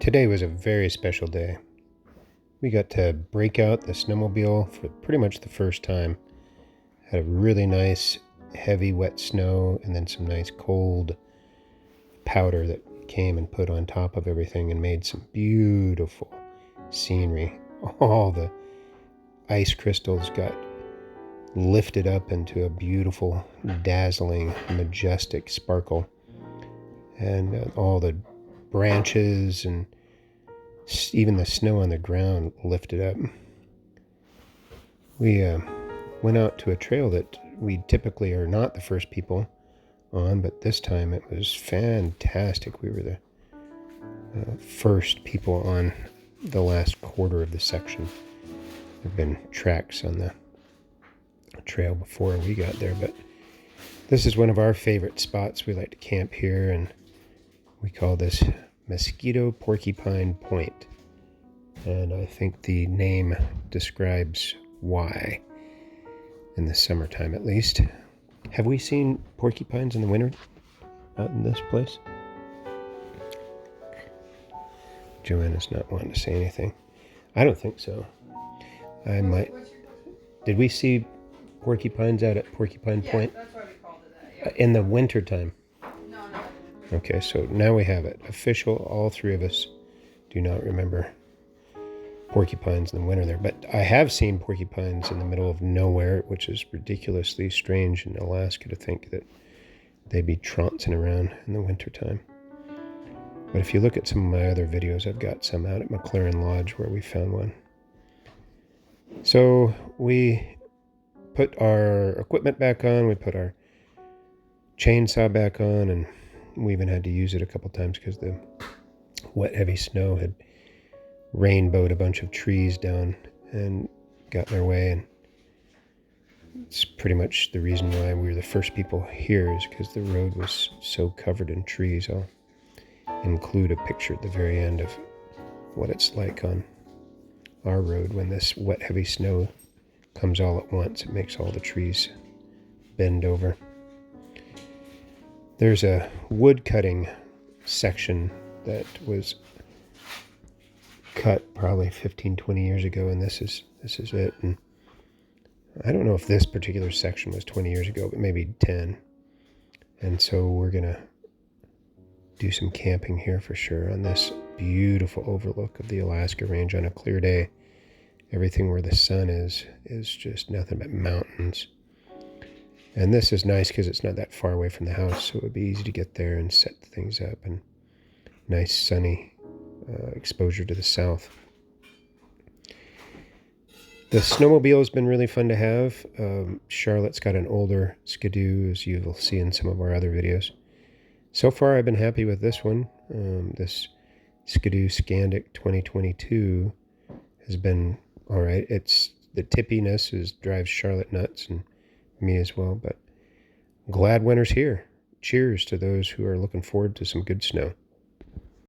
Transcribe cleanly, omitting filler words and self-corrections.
Today was a very special day. We got to break out the snowmobile for pretty much the first time. Had a really nice, heavy, wet snow, and then some nice cold powder that came and put on top of everything and made some beautiful scenery. All the ice crystals got lifted up into a beautiful, dazzling, majestic sparkle. And all the branches and even the snow on the ground lifted up. We went out to a trail that we typically are not the first people on, but this time it was fantastic. We were the first people on the last quarter of the section. There have been tracks on the trail before we got there, but this is one of our favorite spots. We like to camp here, and we call this Mosquito Porcupine Point. And I think the name describes why, in the summertime at least. Have we seen porcupines in the winter out in this place? Joanna's not wanting to say anything. I don't think so. I might. Did we see porcupines out at Porcupine Point? That's why we called it that, In the wintertime? No. Okay, so now we have it. Official, all three of us do not remember porcupines in the winter there. But I have seen porcupines in the middle of nowhere, which is ridiculously strange in Alaska to think that they'd be trouncing around in the wintertime. But if you look at some of my other videos, I've got some out at McLaren Lodge where we found one. So we put our equipment back on, we put our chainsaw back on, and we even had to use it a couple times because the wet, heavy snow had rainbowed a bunch of trees down and got in our way. And it's pretty much the reason why we were the first people here, is because the road was so covered in trees. I'll include a picture at the very end of what it's like on our road when this wet, heavy snow comes all at once. It makes all the trees bend over. There's a wood cutting section that was cut probably 15-20 years ago, and this is it. And I don't know if this particular section was 20 years ago, but maybe 10. And so we're gonna do some camping here for sure on this beautiful overlook of the Alaska Range on a clear day. Everything where the sun is just nothing but mountains. And this is nice because it's not that far away from the house, so it would be easy to get there and set things up, and nice sunny exposure to the south. The snowmobile has been really fun to have. Charlotte's got an older Skidoo, as you will see in some of our other videos. So far, I've been happy with this one. This Skidoo Skandic 2022 has been all right. It's the tippiness drives Charlotte nuts, and me as well, but glad winter's here. Cheers to those who are looking forward to some good snow.